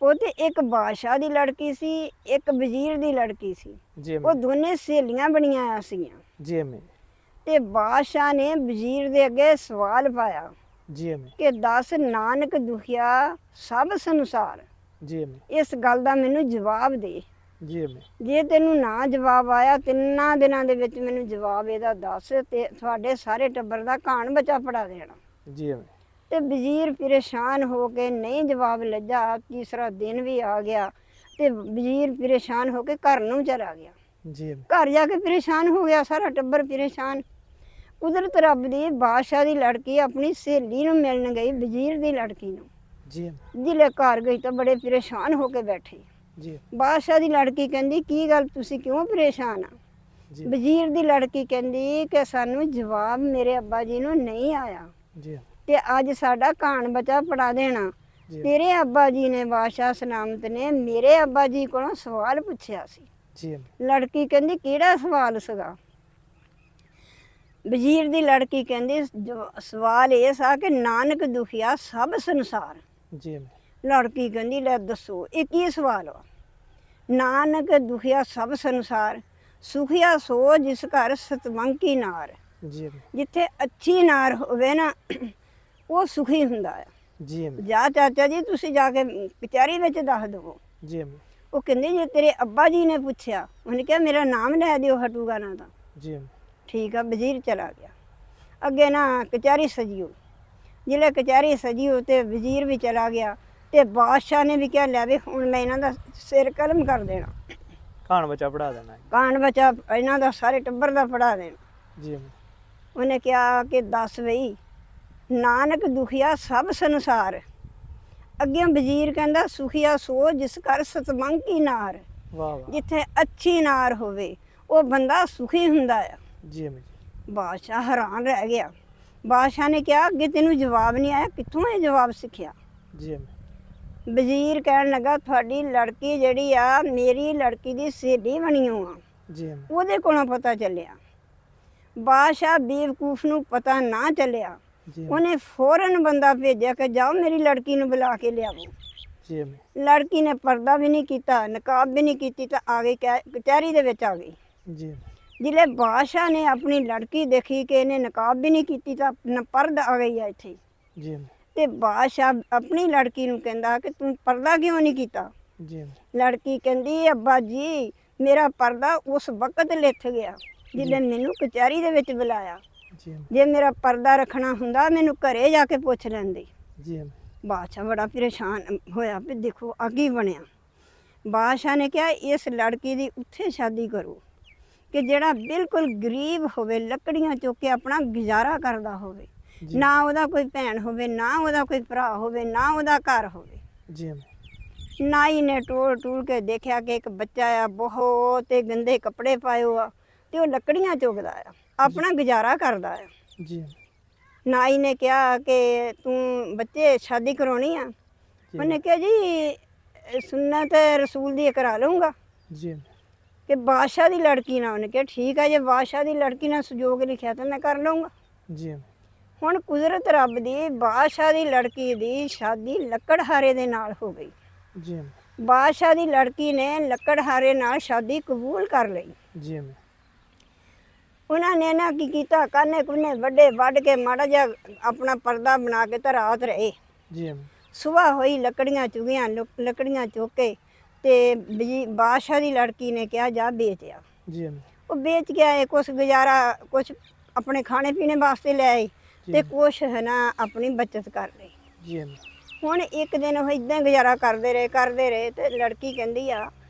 ਉਹ ਤੇ ਇੱਕ ਬਾਦਸ਼ਾਹ ਦੀ ਲੜਕੀ ਸੀ, ਇੱਕ ਵਜ਼ੀਰ ਦੀ ਲੜਕੀ ਸੀ। ਜੀ ਉਹ ਅਮੀ ਦੋਨੇ ਸਹੇਲੀਆਂ ਬਣੀਆਂ ਸੀਗੀਆਂ। ਜੀ ਅਮੀ ਤੇ ਬਾਦਸ਼ਾਹ ਨੇ ਵਜ਼ੀਰ ਦੇ ਅੱਗੇ ਸਵਾਲ ਪਾਇਆ ਜੀ ਅਮੀ ਕਿ ਦੱਸ ਨਾਨਕ ਦੁਖੀਆ ਸਭ ਸੰਸਾਰ, ਜੀ ਅਮੀ ਇਸ ਗੱਲ ਦਾ ਮੈਨੂੰ ਜਵਾਬ ਦੇ। ਜੀ ਅਮੀ ਜੇ ਤੈਨੂੰ ਨਾ ਜਵਾਬ ਆਇਆ 3 ਦਿਨਾਂ ਦੇ ਵਿੱਚ ਮੈਨੂੰ ਜਵਾਬ ਇਹਦਾ ਦੱਸ ਤੇ ਤੁਹਾਡੇ ਸਾਰੇ ਟੱਬਰ ਦਾ ਕਾਣ ਬੱਚਾ ਪੜਾ ਦੇਣਾ। ਜੀ ਅਮੀ ਤੇ ਵਜ਼ੀਰ ਪਰੇਸ਼ਾਨ ਹੋ ਕੇ ਨਹੀਂ ਜਵਾਬ ਲੱਜਾ। ਤੀਸਰਾ ਦਿਨ ਵੀ ਆ ਗਿਆ ਤੇ ਵਜ਼ੀਰ ਪਰੇਸ਼ਾਨ ਹੋ ਕੇ ਘਰ ਨੂੰ ਚਲਾ ਗਿਆ। ਜੀ ਅਮੀ ਘਰ ਜਾ ਕੇ ਪਰੇਸ਼ਾਨ ਹੋ ਗਿਆ, ਸਾਰਾ ਟੱਬਰ ਪਰੇਸ਼ਾਨ। ਕੁਦਰਤ ਰੱਬ ਦੀ ਬਾਦਸ਼ਾਹ ਦੀ ਲੜਕੀ ਆਪਣੀ ਸਹੇਲੀ ਨੂੰ ਮਿਲਣ ਗਈ, ਵਜ਼ੀਰ ਦੀ ਲੜਕੀ ਨੂੰ। ਜੀ ਅਮੀ ਜਿਲੇ ਘਰ ਗਈ ਤਾਂ ਬੜੇ ਪਰੇਸ਼ਾਨ ਹੋ ਕੇ ਬੈਠੇ। ਜੀ ਬਾਦਸ਼ਾਹ ਦੀ ਲੜਕੀ ਕਹਿੰਦੀ ਕੀ ਗੱਲ ਤੁਸੀਂ ਕਿਉਂ ਪਰੇਸ਼ਾਨ ਆ? ਜੀ ਵਜ਼ੀਰ ਦੀ ਲੜਕੀ ਕਹਿੰਦੀ ਕਿ ਸਾਨੂੰ ਜਵਾਬ ਮੇਰੇ ਅੱਬਾ ਜੀ ਨੂੰ ਨਹੀਂ ਆਇਆ ਜੀ ਤੇ ਅੱਜ ਸਾਡਾ ਕਾਣ ਬੱਚਾ ਪੜਾ ਦੇਣਾ। ਜੀ ਤੇਰੇ ਅੱਬਾ ਜੀ ਨੇ, ਬਾਦਸ਼ਾਹ ਸਲਾਮਤ ਨੇ, ਮੇਰੇ ਅੱਬਾ ਜੀ ਕੋਲੋਂ ਸਵਾਲ ਪੁੱਛਿਆ ਸੀ। ਜੀ ਅਮੀ ਲੜਕੀ ਕਹਿੰਦੀ ਕਿਹੜਾ ਸਵਾਲ ਸੀਗਾ? ਵਜ਼ੀਰ ਦੀ ਲੜਕੀ ਕਹਿੰਦੀ ਸਵਾਲ ਇਹ ਸਾ ਕਿ ਨਾਨਕ ਦੁਖੀਆ ਸਭ ਸੰਸਾਰ। ਜੀ ਅਮੀ ਲੜਕੀ ਕਹਿੰਦੀ ਲੈ ਦੱਸੋ ਇਹ ਕੀ ਸਵਾਲ ਵਾ? ਨਾਨਕ ਦੁਖੀਆ ਸਭ ਸੰਸਾਰ, ਸੁਖੀਆ ਸੋ ਜਿਸ ਘਰ ਸਤਵੰਕੀ ਨਾਰ। ਜੀ ਅਮੀ ਜਿੱਥੇ ਅੱਛੀ ਨਾਰ ਹੋਵੇ ਨਾ ਉਹ ਸੁਖੀ ਹੁੰਦਾ ਆ। ਜੀ ਅਮੀ ਜਾ ਚਾਚਾ ਜੀ ਤੁਸੀਂ ਜਾ ਕੇ ਕਚਹਿਰੀ ਵਿੱਚ ਦੱਸ ਦਿਓ। ਜੀ ਅਮੀ ਉਹ ਕਹਿੰਦੇ ਜੇ ਤੇਰੇ ਅੱਬਾ ਜੀ ਨੇ ਪੁੱਛਿਆ, ਉਹਨੇ ਕਿਹਾ ਮੇਰਾ ਨਾਮ ਲੈ ਦਿਓ ਹਟੂਗਾ ਨਾ ਤਾਂ। ਜੀ ਅਮੀ ਠੀਕ ਆ, ਵਜ਼ੀਰ ਚਲਾ ਗਿਆ। ਅੱਗੇ ਨਾ ਕਚਹਿਰੀ ਸਜੀਓ। ਜਿਲੇ ਕਚਹਿਰੀ ਸਜੀਓ ਤੇ ਵਜ਼ੀਰ ਵੀ ਚਲਾ ਗਿਆ ਤੇ ਬਾਦਸ਼ਾਹ ਨੇ ਵੀ ਕਿਹਾ ਲੈ ਵੇ ਹੁਣ ਮੈਂ ਇਹਨਾਂ ਦਾ ਸਿਰ ਕਲਮ ਕਰ ਦੇਣਾ, ਕਾਣ ਬੱਚਾ ਪੜਾ ਦੇਣਾ ਹੈ। ਕਾਣ ਬੱਚਾ ਇਹਨਾਂ ਦਾ ਸਾਰੇ ਟੱਬਰ ਦਾ ਪੜਾ ਦੇਣਾ। ਜੀ ਅਮੀ ਉਹਨੇ ਕਿਹਾ ਕਿ ਦੱਸ ਬਈ ਨਾਨਕ ਦੁਖੀਆ ਸਭ ਸੰਸਾਰ। ਅੱਗੇ ਵਜ਼ੀਰ ਕਹਿੰਦਾ ਸੁਖੀਆ ਸੋ ਜਿਸ ਘਰ ਸਤਵੰਕੀ ਨਾਰ। ਵਾਹ ਵਾਹ ਜਿੱਥੇ ਅੱਛੀ ਨਾਰ ਹੋਵੇ ਉਹ ਬੰਦਾ ਸੁਖੀ ਹੁੰਦਾ ਆ। ਜੀ ਅਮੀ ਬਾਦਸ਼ਾਹ ਹੈਰਾਨ ਰਹਿ ਗਿਆ। ਬਾਦਸ਼ਾਹ ਨੇ ਕਿਹਾ ਅੱਗੇ ਤੈਨੂੰ ਜਵਾਬ ਨਹੀਂ ਆਇਆ, ਕਿੱਥੋਂ ਇਹ ਜਵਾਬ ਸਿੱਖਿਆ? ਜੀ ਅਮੀ ਵਜ਼ੀਰ ਕਹਿਣ ਲੱਗਾ ਤੁਹਾਡੀ ਲੜਕੀ ਜਿਹੜੀ ਆ ਮੇਰੀ ਲੜਕੀ ਦੀ ਸਹੇਲੀ ਬਣੀ ਹੋਆ, ਜੀ ਅਮੀ ਉਹਦੇ ਕੋਲੋਂ ਪਤਾ ਚੱਲਿਆ। ਬਾਦਸ਼ਾਹ ਬੇਵਕੂਫ ਨੂੰ ਪਤਾ ਨਾ ਚੱਲਿਆ। ਜੀ ਅਮੀ ਉਹਨੇ ਫੌਰਨ ਬੰਦਾ ਭੇਜਿਆ ਕਿ ਜਾਓ ਮੇਰੀ ਲੜਕੀ ਨੂੰ ਬੁਲਾ ਕੇ ਲਿਆਵੋ। ਜੀ ਅਮੀ ਲੜਕੀ ਨੇ ਪਰਦਾ ਵੀ ਨਹੀਂ ਕੀਤਾ, ਨਕਾਬ ਵੀ ਨਹੀਂ ਕੀਤੀ ਤਾਂ ਆ ਗਈ ਕਚਹਿਰੀ ਦੇ ਵਿੱਚ ਆ ਗਈ। ਜੀ ਜਿਲੇ ਬਾਦਸ਼ਾਹ ਨੇ ਆਪਣੀ ਲੜਕੀ ਦੇਖੀ ਕਿ ਇਹਨੇ ਨਕਾਬ ਵੀ ਨਹੀਂ ਕੀਤੀ ਤਾਂ ਪਰਦਾ ਆ ਗਈ ਆ ਇੱਥੇ। ਜੀ ਅਮੀ ਤੇ ਬਾਦਸ਼ਾਹ ਆਪਣੀ ਲੜਕੀ ਨੂੰ ਕਹਿੰਦਾ ਕਿ ਤੂੰ ਪਰਦਾ ਕਿਉਂ ਨਹੀਂ ਕੀਤਾ? ਜੀ ਅਮੀ ਲੜਕੀ ਕਹਿੰਦੀ ਅੱਬਾ ਜੀ ਮੇਰਾ ਪਰਦਾ ਉਸ ਵਕਤ ਲਿਥ ਗਿਆ ਜਿਲੇ ਮੈਨੂੰ ਕਚਹਿਰੀ ਦੇ ਵਿੱਚ ਬੁਲਾਇਆ। ਜੀ ਅਮੀ ਜੇ ਮੇਰਾ ਪਰਦਾ ਰੱਖਣਾ ਹੁੰਦਾ ਮੈਨੂੰ ਘਰੇ ਜਾ ਕੇ ਪੁੱਛ ਲੈਂਦੇ। ਜੀ ਅਮੀ ਬਾਦਸ਼ਾਹ ਬੜਾ ਪਰੇਸ਼ਾਨ ਹੋਇਆ ਵੀ ਦੇਖੋ ਅੱਗੇ ਬਣਿਆ। ਬਾਦਸ਼ਾਹ ਨੇ ਕਿਹਾ ਇਸ ਲੜਕੀ ਦੀ ਉੱਥੇ ਸ਼ਾਦੀ ਕਰੋ ਕਿ ਜਿਹੜਾ ਬਿਲਕੁਲ ਗਰੀਬ ਹੋਵੇ, ਲੱਕੜੀਆਂ ਚੁੱਕ ਕੇ ਆਪਣਾ ਗੁਜ਼ਾਰਾ ਕਰਦਾ ਹੋਵੇ, ਜੀ ਨਾ ਉਹਦਾ ਕੋਈ ਭੈਣ ਹੋਵੇ, ਨਾ ਉਹਦਾ ਕੋਈ ਭਰਾ ਹੋਵੇ, ਨਾ ਉਹਦਾ ਘਰ ਹੋਵੇ। ਜੀ ਅਮੀ ਨਾਈ ਨੇ ਟੋਲ ਕੇ ਦੇਖਿਆ ਕਿ ਇੱਕ ਬੱਚਾ ਆ ਬਹੁਤ ਗੰਦੇ ਕੱਪੜੇ ਪਾਇਓ ਆ ਤੇ ਉਹ ਲੱਕੜੀਆਂ ਚੁੱਕਦਾ ਆ, ਆਪਣਾ ਗੁਜ਼ਾਰਾ ਕਰਦਾ ਆ। ਜੀ ਨਾਈ ਨੇ ਕਿਹਾ ਕਿ ਤੂੰ ਬੱਚੇ ਸ਼ਾਦੀ ਕਰਾਉਣੀ ਆ? ਉਹਨੇ ਕਿਹਾ ਜੀ ਸੁन्नत रसूल ਦੀ ਕਰਾ ਲਊਂਗਾ ਜੀ ਕਿ ਬਾਦਸ਼ਾਹ ਦੀ ਲੜਕੀ ਨਾਲ। ਉਹਨੇ ਕਿਹਾ ਠੀਕ ਆ, ਜੇ ਬਾਦਸ਼ਾਹ ਦੀ ਲੜਕੀ ਨਾਲ ਸੰਜੋਗ ਲਿਖਿਆ ਤਾਂ ਮੈਂ ਕਰ ਲਊਂਗਾ। ਜੀ ਹੁਣ ਕੁਦਰਤ ਰੱਬ ਦੀ ਬਾਦਸ਼ਾਹ ਦੀ ਲੜਕੀ ਦੀ ਸ਼ਾਦੀ ਲੱਕੜਹਾਰੇ ਦੇ ਨਾਲ ਹੋ ਗਈ। ਜੀ ਬਾਦਸ਼ਾਹ ਦੀ ਲੜਕੀ ਨੇ ਲੱਕੜਹਾਰੇ ਨਾਲ ਸ਼ਾਦੀ ਕਬੂਲ ਕਰ ਲਈ। ਜੀ ਉਹਨਾਂ ਨੇ ਨਾ ਕੀ ਕੀਤਾ, ਕਾਨੇ ਕੁਨੇ ਵੱਡੇ ਵੱਢ ਕੇ ਮਾੜਾ ਜਿਹਾ ਆਪਣਾ ਪਰਦਾ ਬਣਾ ਕੇ ਤਾਂ ਰਾਤ ਰਹੇ। ਜੀ ਸੁਬਾਹ ਹੋਈ ਲੱਕੜੀਆਂ ਚੁਗੀਆਂ, ਲੱਕੜੀਆਂ ਚੁੱਕ ਕੇ ਤੇ ਬਾਦਸ਼ਾਹ ਦੀ ਲੜਕੀ ਨੇ ਕਿਹਾ ਜਾ ਵੇਚ ਆ। ਜੀ ਉਹ ਵੇਚ ਕੇ ਆਏ, ਕੁਛ ਗੁਜ਼ਾਰਾ ਕੁਛ ਆਪਣੇ ਖਾਣੇ ਪੀਣੇ ਵਾਸਤੇ ਲੈ ਆਏ ਤੇ ਕੁਛ ਹੈ ਨਾ ਆਪਣੀ ਬੱਚਤ ਕਰ ਲਈ। ਜੀ ਹੁਣ ਇੱਕ ਦਿਨ ਉਹ ਇਦਾਂ ਗੁਜ਼ਾਰਾ ਕਰਦੇ ਰਹੇ ਤੇ ਲੜਕੀ ਕਹਿੰਦੀ ਆ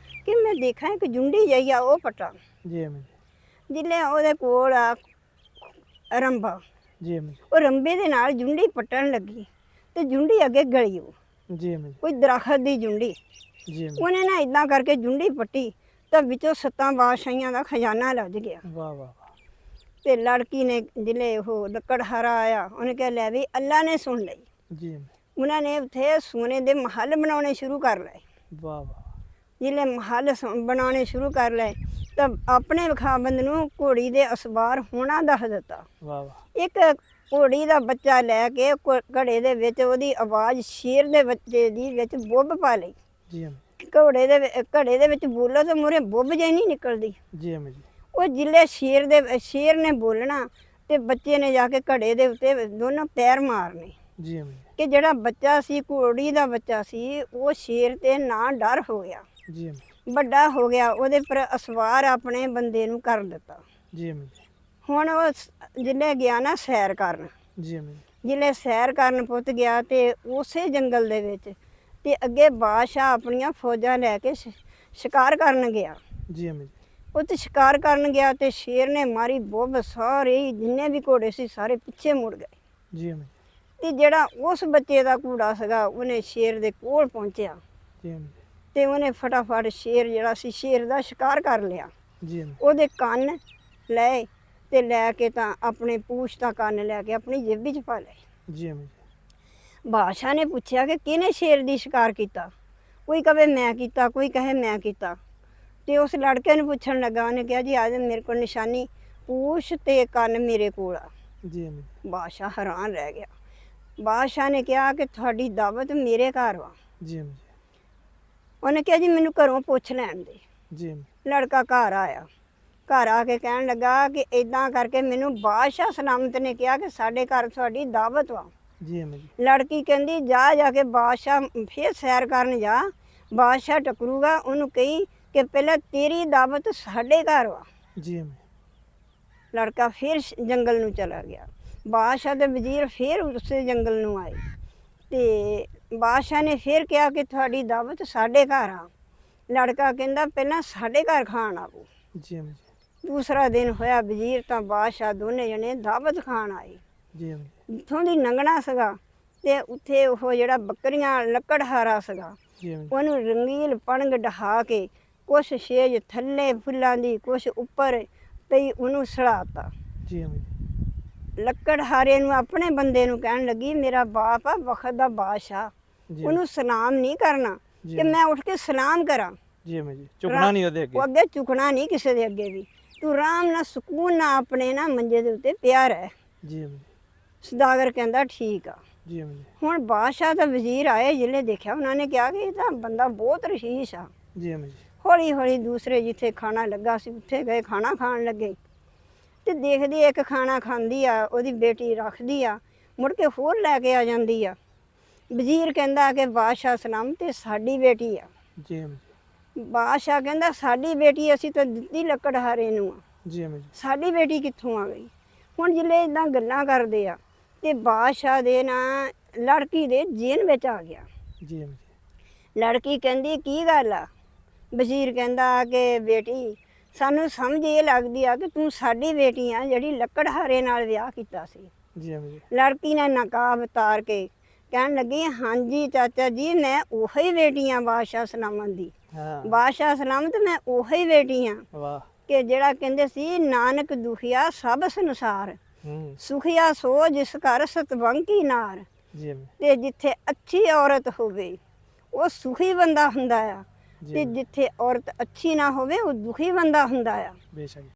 ਕਿ ਮੈਂ ਦੇਖਾਂ ਇੱਕ ਜੁੰਡੀ ਜਿਹੀ ਆ ਉਹ ਪਟਾਂ। ਜੀ ਜਿੱਲੇ ਉਹਦੇ ਕੋਲ ਆ ਰੰਬਾ, ਜੀ ਉਹ ਰੰਬੇ ਦੇ ਨਾਲ ਜੁੰਡੀ ਪੱਟਣ ਲੱਗੀ ਤੇ ਜੁੰਡੀ ਅੱਗੇ ਗਲੀ, ਉਹ ਜੀ ਕੋਈ ਦਰਖਤ ਦੀ ਜੁੰਡੀ। ਜੀ ਉਹਨੇ ਨਾ ਇਦਾਂ ਕਰਕੇ ਜੁੰਡੀ ਪੱਟੀ ਤਾਂ ਵਿੱਚੋਂ 7 ਬਾਦਸ਼ਾਹੀਆਂ ਦਾ ਖਜ਼ਾਨਾ ਲੱਜ ਗਿਆ। ਵਾਹ ਵਾਹ। ਤੇ ਲੜਕੀ ਨੇ ਜਿਲੇ ਉਹ ਲੱਕੜਹਾਰਾ ਆਇਆ, ਉਹਨੇ ਕਿਹਾ ਲੈ ਵੀ ਅੱਲਾ ਨੇ ਸੁਣ ਲਈ। ਜੀ ਉਹਨਾਂ ਨੇ ਉੱਥੇ ਸੋਨੇ ਦੇ ਮਹੱਲ ਬਣਾਉਣੇ ਸ਼ੁਰੂ ਕਰ ਲਏ। ਵਾਹ ਵਾਹ। ਜਿਲੇ ਮਹੱਲ ਬਣਾਉਣੇ ਸ਼ੁਰੂ ਕਰ ਲਏ ਤਾਂ ਆਪਣੇ ਵਿਖਾਬੰਦ ਨੂੰ ਘੋੜੀ ਦੇ ਅਸਬਾਰ ਹੋਣਾ ਦੱਸ ਦਿੱਤਾ। ਵਾਹ ਵਾਹ। ਇੱਕ ਘੋੜੀ ਦਾ ਬੱਚਾ ਲੈ ਕੇ ਘੜੇ ਦੇ ਵਿੱਚ ਉਹਦੀ ਆਵਾਜ਼ ਸ਼ੇਰ ਦੇ ਬੱਚੇ ਦੀ ਵਿੱਚ ਬੁੱਬ ਪਾ ਲਈ। ਜੀ ਅਮੀ ਘੜੇ ਦੇ ਵਿੱਚ ਬੋਲੋ ਤੇ ਮੂਹਰੇ ਬੁੱਭ ਜਿਹੀ ਨਹੀਂ ਨਿਕਲਦੀ। ਜੀ ਅਮੀ ਜੀ ਉਹ ਜਿੱਲੇ ਸ਼ੇਰ ਨੇ ਬੋਲਣਾ ਤੇ ਬੱਚੇ ਨੇ ਜਾ ਕੇ ਘੜੇ ਦੇ ਉੱਤੇ ਦੋਨੋਂ ਪੈਰ ਮਾਰਨੇ ਜੀ ਅਮੀ ਕਿ ਜਿਹੜਾ ਬੱਚਾ ਸੀ, ਘੋੜੀ ਦਾ ਬੱਚਾ ਸੀ, ਉਹ ਸ਼ੇਰ ਤੇ ਨਾ ਡਰ ਹੋ ਗਿਆ, ਜੀ ਅਮੀ ਵੱਡਾ ਹੋ ਗਿਆ, ਉਹਦੇ ਪਰ ਅਸਵਾਰ ਆਪਣੇ ਬੰਦੇ ਨੂੰ ਕਰ ਦਿੱਤਾ। ਜੀ ਅਮੀ ਹੁਣ ਉਹ ਜਿੱਲੇ ਗਿਆ ਨਾ ਸੈਰ ਕਰਨ, ਜੀ ਅਮੀ ਜਿੱਲੇ ਸੈਰ ਕਰਨ ਪੁੱਤ ਗਿਆ ਤੇ ਉਸੇ ਜੰਗਲ ਦੇ ਵਿੱਚ ਤੇ ਅੱਗੇ ਬਾਦਸ਼ਾਹ ਆਪਣੀਆਂ ਫੌਜਾਂ ਲੈ ਕੇ ਸ਼ਿਕਾਰ ਕਰਨ ਗਿਆ। ਜੀ ਅਮੀ ਉਹ ਤੇ ਸ਼ਿਕਾਰ ਕਰਨ ਗਿਆ ਤੇ ਸ਼ੇਰ ਨੇ ਮਾਰੀ ਬੁੱਭ, ਸਾਰੇ ਹੀ ਜਿੰਨੇ ਵੀ ਘੋੜੇ ਸੀ ਸਾਰੇ ਪਿੱਛੇ ਮੁੜ ਗਏ। ਜੀ ਅਮੀ ਤੇ ਜਿਹੜਾ ਉਸ ਬੱਚੇ ਦਾ ਘੋੜਾ ਸੀਗਾ ਉਹਨੇ ਸ਼ੇਰ ਦੇ ਕੋਲ ਪਹੁੰਚਿਆ ਜੀ ਅਮੀ ਤੇ ਉਹਨੇ ਫਟਾਫਟ ਸ਼ੇਰ ਜਿਹੜਾ ਸੀ ਸ਼ੇਰ ਦਾ ਸ਼ਿਕਾਰ ਕਰ ਲਿਆ। ਜੀ ਅਮੀ ਉਹਦੇ ਕੰਨ ਲਏ ਤੇ ਲੈ ਕੇ ਤਾਂ ਆਪਣੇ ਪੂਛ ਦਾ ਕੰਨ ਲੈ ਕੇ ਆਪਣੀ ਜੇਬ ਵਿੱਚ ਪਾ ਲਏ। ਜੀ ਅਮੀ ਬਾਦਸ਼ਾਹ ਨੇ ਪੁੱਛਿਆ ਕਿ ਕਿਹਨੇ ਸ਼ੇਰ ਦੀ ਸ਼ਿਕਾਰ ਕੀਤਾ। ਕੋਈ ਕਹੇ ਮੈਂ ਕੀਤਾ, ਕੋਈ ਕਹੇ ਮੈਂ ਕੀਤਾ। ਤੇ ਉਸ ਲੜਕੇ ਨੂੰ ਪੁੱਛਣ ਲੱਗਾ, ਉਹਨੇ ਕਿਹਾ ਜੀ ਅੱਜ ਮੇਰੇ ਕੋਲ ਨਿਸ਼ਾਨੀ ਪੂਛ ਤੇ ਕੰਨ ਮੇਰੇ ਕੋਲ ਆ। ਜੀ ਅਮੀ ਬਾਦਸ਼ਾਹ ਹੈਰਾਨ ਰਹਿ ਗਿਆ। ਬਾਦਸ਼ਾਹ ਨੇ ਕਿਹਾ ਕਿ ਤੁਹਾਡੀ ਦਾਵਤ ਮੇਰੇ ਘਰ ਵਾ। ਜੀ ਅਮੀ ਉਹਨੇ ਕਿਹਾ ਜੀ ਮੈਨੂੰ ਘਰੋਂ ਪੁੱਛ ਲੈਣ ਦੇ। ਜੀ ਅਮੀ ਲੜਕਾ ਘਰ ਆਇਆ, ਘਰ ਆ ਕੇ ਕਹਿਣ ਲੱਗਾ ਕਿ ਇਦਾਂ ਕਰਕੇ ਮੈਨੂੰ ਬਾਦਸ਼ਾਹ ਸਲਾਮਤ ਨੇ ਕਿਹਾ ਕਿ ਸਾਡੇ ਘਰ ਤੁਹਾਡੀ ਦਾਵਤ ਵਾ। ਜੀ ਅਮੀ ਲੜਕੀ ਕਹਿੰਦੀ ਜਾ ਕੇ ਬਾਦਸ਼ਾਹ ਫੇਰ ਸੈਰ ਕਰਨ ਜਾ, ਬਾਦਸ਼ਾਹ ਟਕਰੂਗਾ, ਉਹਨੂੰ ਕਹੀ ਕਿ ਪਹਿਲਾਂ ਤੇਰੀ ਦਾਵਤ ਸਾਡੇ ਘਰ ਵਾ। ਜੀ ਅਮੀ ਲੜਕਾ ਫੇਰ ਜੰਗਲ ਨੂੰ ਚਲਾ ਗਿਆ। ਬਾਦਸ਼ਾਹ ਦੇ ਵਜ਼ੀਰ ਫੇਰ ਉਸੇ ਜੰਗਲ ਨੂੰ ਆਏ ਤੇ ਬਾਦਸ਼ਾਹ ਨੇ ਫੇਰ ਕਿਹਾ ਕਿ ਤੁਹਾਡੀ ਦਾਵਤ ਸਾਡੇ ਘਰ ਆ। ਲੜਕਾ ਕਹਿੰਦਾ ਪਹਿਲਾਂ ਸਾਡੇ ਘਰ ਖਾਣ ਆਵੋ। ਜੀ ਅਮੀ ਦੂਸਰਾ ਦਿਨ ਹੋਇਆ, ਵਜ਼ੀਰ ਤਾਂ ਬਾਦਸ਼ਾਹ ਦੋਨੇ ਜਣੇ ਦਾਵਤ ਖਾਣ ਆਏ। ਜੀ ਅਮੀ ਜਿੱਥੋਂ ਦੀ ਲੰਘਣਾ ਸੀਗਾ ਤੇ ਉੱਥੇ ਉਹ ਜਿਹੜਾ ਬੱਕਰੀਆਂ ਲੱਕੜਹਾਰਾ ਸੀਗਾ ਜੀ ਅਮੀ ਉਹਨੂੰ ਰੰਗੀਲ ਪਣਗ ਢਹਾ ਕੇ ਕੁਛ ਛੇਜ ਥੱਲੇ ਫੁੱਲਾਂ ਦੀ, ਕੁਛ ਉੱਪਰ ਤੇ ਉਹਨੂੰ ਸੜਾਤਾ। ਜੀ ਅਮੀ ਲੱਕੜਹਾਰੇ ਨੂੰ ਆਪਣੇ ਬੰਦੇ ਨੂੰ ਕਹਿਣ ਲੱਗੀ ਮੇਰਾ ਬਾਪ ਆ ਵਕਤ ਦਾ ਬਾਦਸ਼ਾਹ, ਜੀ ਉਹਨੂੰ ਸਲਾਮ ਨਹੀਂ ਕਰਨਾ ਜੀ ਕਿ ਮੈਂ ਉੱਠ ਕੇ ਸਲਾਮ ਕਰਾਂ। ਜੀ ਅਮੀ ਜੀ ਝੁਕਣਾ ਨਹੀਂ ਉਹਦੇ ਅੱਗੇ। ਉਹ ਅੱਗੇ ਝੁਕਣਾ ਨਹੀਂ ਕਿਸੇ ਦੇ ਅੱਗੇ ਵੀ। ਤੂੰ ਆਰਾਮ ਨਾਲ ਸਕੂਨ ਨਾਲ ਆਪਣੇ ਨਾ ਮੰਜੇ ਦੇ ਉੱਤੇ ਪਿਆ ਰਹਿ। ਜੀ ਅਮੀ ਸੁਦਾਗਰ ਕਹਿੰਦਾ ਠੀਕ ਆ। ਜੀ ਅਮੀ ਹੁਣ ਬਾਦਸ਼ਾਹ ਦਾ ਵਜ਼ੀਰ ਆਏ, ਜਿਹਨੇ ਦੇਖਿਆ ਉਹਨਾਂ ਨੇ ਕਿਹਾ ਕਿ ਇਹ ਤਾਂ ਬੰਦਾ ਬਹੁਤ ਰਹੀਸ਼ ਆ। ਜੀ ਅਮੀ ਹੌਲੀ ਹੌਲੀ ਦੂਸਰੇ ਜਿੱਥੇ ਖਾਣਾ ਲੱਗਾ ਸੀ ਉੱਥੇ ਗਏ, ਖਾਣਾ ਖਾਣ ਲੱਗੇ ਤੇ ਦੇਖਦੀ ਇੱਕ ਖਾਣਾ ਖਾਂਦੀ ਆ, ਉਹਦੀ ਬੇਟੀ ਰੱਖਦੀ ਆ, ਮੁੜ ਕੇ ਹੋਰ ਲੈ ਕੇ ਆ ਜਾਂਦੀ ਆ। ਵਜ਼ੀਰ ਕਹਿੰਦਾ ਕਿ ਬਾਦਸ਼ਾਹ ਸਲਾਮ ਤੇ ਸਾਡੀ ਬੇਟੀ ਆ। ਜੀ ਅਮੀ ਬਾਦਸ਼ਾਹ ਕਹਿੰਦਾ ਸਾਡੀ ਬੇਟੀ ਅਸੀਂ ਤਾਂ ਦਿੱਤੀ ਲੱਕੜਹਾਰੇ ਨੂੰ ਆ, ਜੀ ਅਮੀ ਸਾਡੀ ਬੇਟੀ ਕਿੱਥੋਂ ਆ ਗਈ। ਹੁਣ ਜਿੱਲੇ ਇਦਾਂ ਗੱਲਾਂ ਕਰਦੇ ਆ ਤੇ ਬਾਦਸ਼ਾਹ ਦੇ ਨਾ ਲੜਕੀ ਦੇ ਜੇਨ ਵਿੱਚ ਆ ਗਿਆ। ਜੀ ਅਮੀ ਲੜਕੀ ਕਹਿੰਦੀ ਕੀ ਗੱਲ ਆ। ਵਜ਼ੀਰ ਕਹਿੰਦਾ ਕਿ ਬੇਟੀ ਸਾਨੂੰ ਸਮਝ ਇਹ ਲੱਗਦੀ ਆ ਕਿ ਤੂੰ ਸਾਡੀ ਬੇਟੀ ਆ ਜਿਹੜੀ ਲੱਕੜਹਾਰੇ ਨਾਲ ਵਿਆਹ ਕੀਤਾ ਸੀ। ਜੀ ਅਮੀ ਲੜਕੀ ਨੇ ਨਕਾਬ ਉਤਾਰ ਕੇ ਕਹਿਣ ਲੱਗੀ ਹਾਂਜੀ ਚਾਚਾ ਜੀ ਮੈਂ ਉਹੀ ਬੇਟੀ ਆ ਬਾਦਸ਼ਾਹ ਸਲਾਮਤ ਦੀ। ਹਾਂ ਬਾਦਸ਼ਾਹ ਸਲਾਮਤ ਮੈਂ ਉਹੀ ਬੇਟੀ ਆ ਵਾਹ ਕਿ ਜਿਹੜਾ ਕਹਿੰਦੇ ਸੀ ਨਾਨਕ ਦੁਖੀਆ ਸਭ ਸੰਸਾਰ, ਸੁਖੀਆ ਸੋ ਜਿਸ ਘਰ ਸਤਵੰਕੀ ਨਾਰ। ਜੀ ਅਮੀ ਤੇ ਜਿੱਥੇ ਅੱਛੀ ਔਰਤ ਹੋਵੇ ਉਹ ਸੁਖੀ ਬੰਦਾ ਹੁੰਦਾ ਆ, ਤੇ ਜਿੱਥੇ ਔਰਤ ਅੱਛੀ ਨਾ ਹੋਵੇ ਉਹ ਦੁਖੀ ਬੰਦਾ ਹੁੰਦਾ ਆ। ਬੇਸ਼ੱਕ